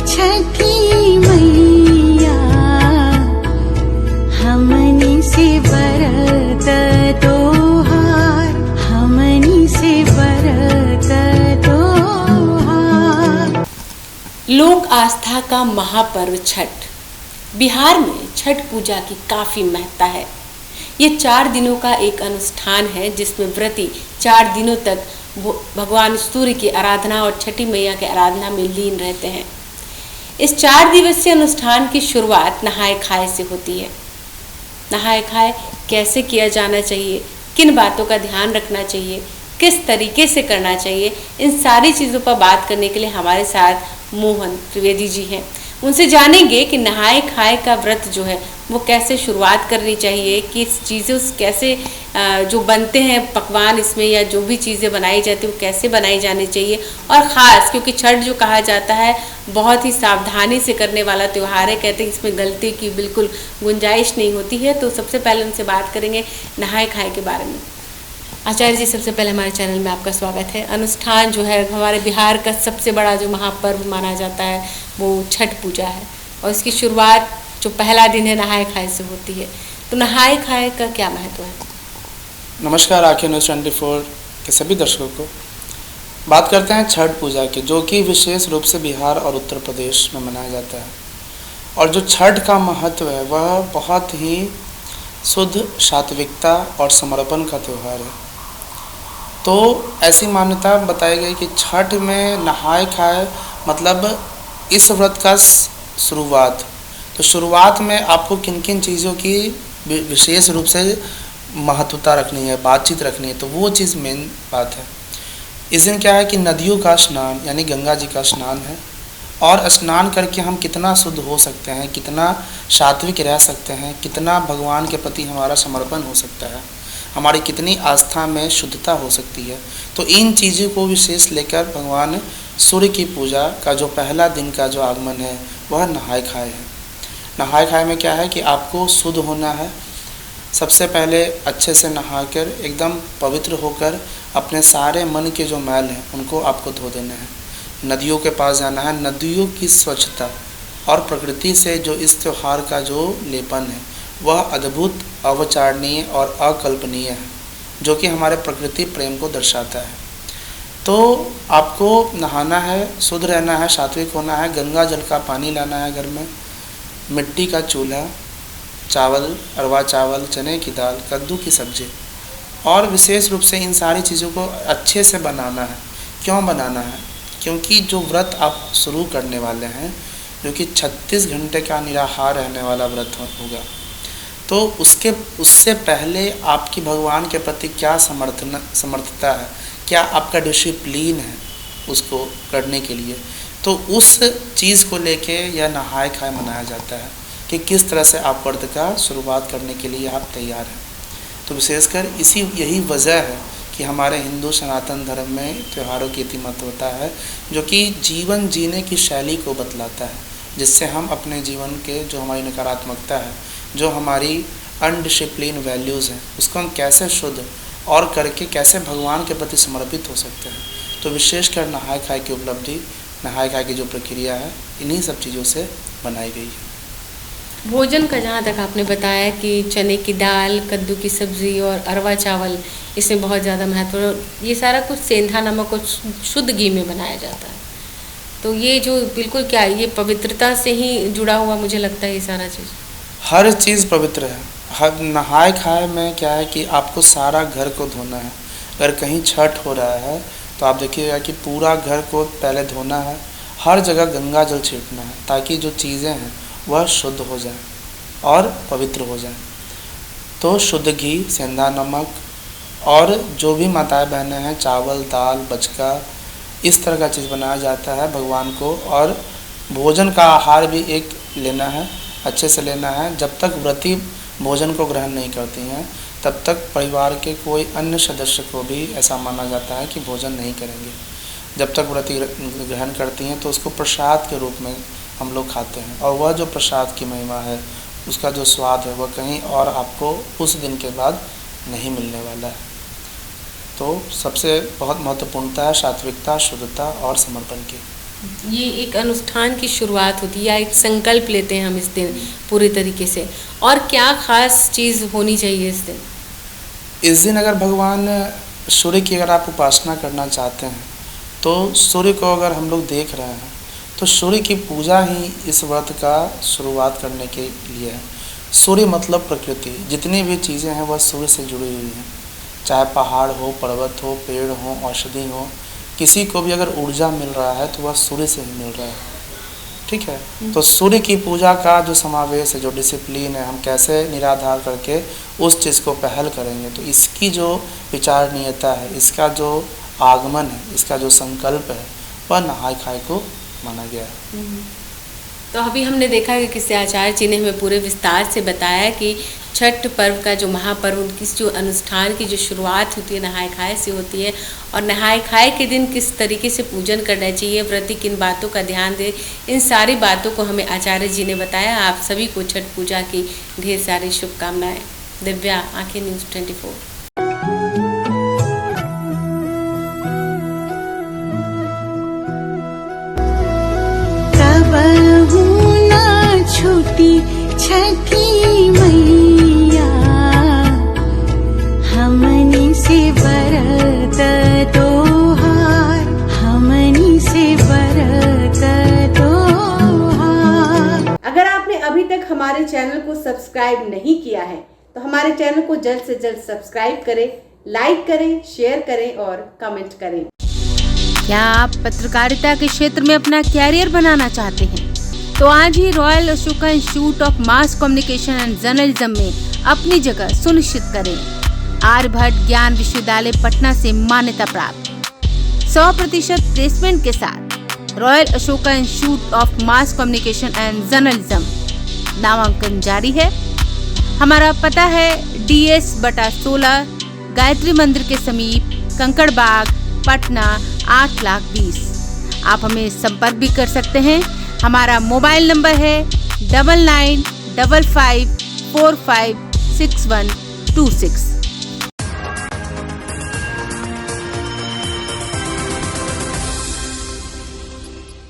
छठी मैया हमनी से बरत तोहार, हमनी से बरत तोहार। लोक आस्था का महापर्व छठ। बिहार में छठ पूजा की काफ़ी महत्ता है। ये 4 दिनों का एक अनुष्ठान है जिसमें व्रती 4 दिनों तक भगवान सूर्य की आराधना और छठी मैया की आराधना में लीन रहते हैं। इस 4 दिवसीय अनुष्ठान की शुरुआत नहाय खाए से होती है। नहाय खाए कैसे किया जाना चाहिए, किन बातों का ध्यान रखना चाहिए, किस तरीके से करना चाहिए, इन सारी चीज़ों पर बात करने के लिए हमारे साथ मोहन त्रिवेदी जी हैं। उनसे जानेंगे कि नहाय खाए का व्रत जो है वो कैसे शुरुआत करनी चाहिए, किस चीज़ें कैसे जो बनते हैं पकवान इसमें या जो भी चीज़ें बनाई जाती है वो कैसे बनाई जानी चाहिए। और ख़ास क्योंकि छठ जो कहा जाता है बहुत ही सावधानी से करने वाला त्यौहार है, कहते हैं इसमें गलती की बिल्कुल गुंजाइश नहीं होती है। तो सबसे पहले उनसे बात करेंगे नहाय खाए के बारे में। आचार्य जी, सबसे पहले हमारे चैनल में आपका स्वागत है। अनुष्ठान जो है हमारे बिहार का सबसे बड़ा जो महापर्व माना जाता है वो छठ पूजा है और इसकी शुरुआत जो पहला दिन है नहाय खाए से होती है। तो नहाय खाए का क्या महत्व है? नमस्कार आके न्यूज़ 24 के सभी दर्शकों को। बात करते हैं छठ पूजा की, जो कि विशेष रूप से बिहार और उत्तर प्रदेश में मनाया जाता है। और जो छठ का महत्व है वह बहुत ही शुद्ध सात्विकता और समर्पण का त्यौहार है। तो ऐसी मान्यता बताई गई कि छठ में नहाय खाए मतलब इस व्रत का शुरुआत। तो शुरुआत में आपको किन किन चीज़ों की विशेष रूप से महत्वता रखनी है, बातचीत रखनी है, तो वो चीज़ मेन बात है। इस दिन क्या है कि नदियों का स्नान यानी गंगा जी का स्नान है और स्नान करके हम कितना शुद्ध हो सकते हैं, कितना सात्विक रह सकते हैं, कितना भगवान के प्रति हमारा समर्पण हो सकता है, हमारी कितनी आस्था में शुद्धता हो सकती है। तो इन चीज़ों को विशेष लेकर भगवान सूर्य की पूजा का जो पहला दिन का जो आगमन है वह नहाय खाए है। नहाय खाए में क्या है कि आपको शुद्ध होना है। सबसे पहले अच्छे से नहाकर एकदम पवित्र होकर अपने सारे मन के जो मैल हैं उनको आपको धो देना है। नदियों के पास जाना है। नदियों की स्वच्छता और प्रकृति से जो इस त्यौहार का जो लेपन है वह अद्भुत, अवचारणीय और अकल्पनीय है, जो कि हमारे प्रकृति प्रेम को दर्शाता है। तो आपको नहाना है, शुद्ध रहना है, सात्विक होना है। गंगा जल का पानी लाना है घर में, मिट्टी का चूल्हा, चावल, अरवा चावल, चने की दाल, कद्दू की सब्ज़ी और विशेष रूप से इन सारी चीज़ों को अच्छे से बनाना है। क्यों बनाना है? क्योंकि जो व्रत आप शुरू करने वाले हैं जो कि 36 घंटे का निराहार रहने वाला व्रत होगा, तो उससे पहले आपकी भगवान के प्रति क्या समर्थता है, क्या आपका डिसिप्लिन है उसको करने के लिए। तो उस चीज़ को लेके यह नहाय खाए मनाया जाता है कि किस तरह से आप व्रत का शुरुआत करने के लिए आप तैयार हैं। तो विशेषकर यही वजह है कि हमारे हिंदू सनातन धर्म में त्योहारों की इतनी महत्वता है, जो कि जीवन जीने की शैली को बतलाता है, जिससे हम अपने जीवन के जो हमारी नकारात्मकता है, जो हमारी अनडिसिप्लिन वैल्यूज़ हैं, उसको हम कैसे शुद्ध और करके कैसे भगवान के प्रति समर्पित हो सकते हैं। तो विशेषकर नहाय खाए की उपलब्धि, नहाय खाए की जो प्रक्रिया है, इन्हीं सब चीज़ों से बनाई गई है। भोजन का जहाँ तक आपने बताया कि चने की दाल, कद्दू की सब्ज़ी और अरवा चावल, इसमें बहुत ज़्यादा महत्व है। ये सारा कुछ सेंधा नमक और शुद्ध घी में बनाया जाता है। तो ये जो बिल्कुल क्या है, ये पवित्रता से ही जुड़ा हुआ मुझे लगता है ये सारा चीज़। हर चीज़ पवित्र है। हर नहाय खाए में क्या है कि आपको सारा घर को धोना है। अगर कहीं छठ हो रहा है तो आप देखिएगा कि पूरा घर को पहले धोना है, हर जगह गंगा जल छिड़कना है, ताकि जो चीज़ें हैं वह शुद्ध हो जाए और पवित्र हो जाए। तो शुद्ध घी, सेंधा नमक और जो भी माताएं बहनें हैं, चावल, दाल, बचका, इस तरह का चीज़ बनाया जाता है भगवान को। और भोजन का आहार भी एक लेना है, अच्छे से लेना है। जब तक व्रती भोजन को ग्रहण नहीं करती हैं तब तक परिवार के कोई अन्य सदस्य को भी ऐसा माना जाता है कि भोजन नहीं करेंगे। जब तक व्रती ग्रहण करती हैं तो उसको प्रसाद के रूप में हम लोग खाते हैं, और वह जो प्रसाद की महिमा है, उसका जो स्वाद है, वह कहीं और आपको उस दिन के बाद नहीं मिलने वाला है। तो सबसे बहुत महत्वपूर्णता है सात्विकता, शुद्धता और समर्पण की। ये एक अनुष्ठान की शुरुआत होती है या एक संकल्प लेते हैं हम इस दिन पूरे तरीके से। और क्या खास चीज़ होनी चाहिए इस दिन? इस दिन अगर भगवान सूर्य की अगर आप उपासना करना चाहते हैं तो सूर्य को अगर हम लोग देख रहे हैं तो सूर्य की पूजा ही इस व्रत का शुरुआत करने के लिए है। सूर्य मतलब प्रकृति, जितनी भी चीज़ें हैं वह सूर्य से जुड़ी हुई हैं, चाहे पहाड़ हो, पर्वत हो, पेड़ हो, औषधि हो, किसी को भी अगर ऊर्जा मिल रहा है तो वह सूर्य से ही मिल रहा है। ठीक है, तो सूर्य की पूजा का जो समावेश है, जो डिसिप्लिन है, हम कैसे निराधार करके उस चीज़ को पहल करेंगे, तो इसकी जो विचारणीयता है, इसका जो आगमन है, इसका जो संकल्प है, वह नहाय खाए को माना गया है। तो अभी हमने देखा कि किसी आचार्य जी ने हमें पूरे विस्तार से बताया कि छठ पर्व का जो महापर्व, उनकी जो अनुष्ठान की जो शुरुआत होती है नहाय खाए से होती है, और नहाय खाए के दिन किस तरीके से पूजन करना चाहिए, व्रती किन बातों का ध्यान दे, इन सारी बातों को हमें आचार्य जी ने बताया। आप सभी को छठ पूजा की ढेर सारी शुभकामनाएं। दिव्या, आंखें न्यूज़ 24। कबहू ना छूटी छठी मैया, हमनी से बरत तोहार, हमनी से बरत तोहार। अगर आपने अभी तक हमारे चैनल को सब्सक्राइब नहीं किया है तो हमारे चैनल को जल्द से जल्द सब्सक्राइब करें, लाइक करें, शेयर करें और कमेंट करें। क्या आप पत्रकारिता के क्षेत्र में अपना कैरियर बनाना चाहते हैं? तो आज ही Royal Ashoka Institute of Mass Communication and Journalism में अपनी जगह सुनिश्चित करें। आर्यभट्ट ज्ञान विश्वविद्यालय पटना से मान्यता प्राप्त 100% प्लेसमेंट के साथ royal Ashoka Institute of Mass Communication and journalism, नामांकन जारी है। हमारा पता है DS/16 गायत्री मंदिर के समीप, कंकड़ बाग, पटना 8,20,000। आप हमें संपर्क भी कर सकते हैं। हमारा मोबाइल नंबर है 9955456126।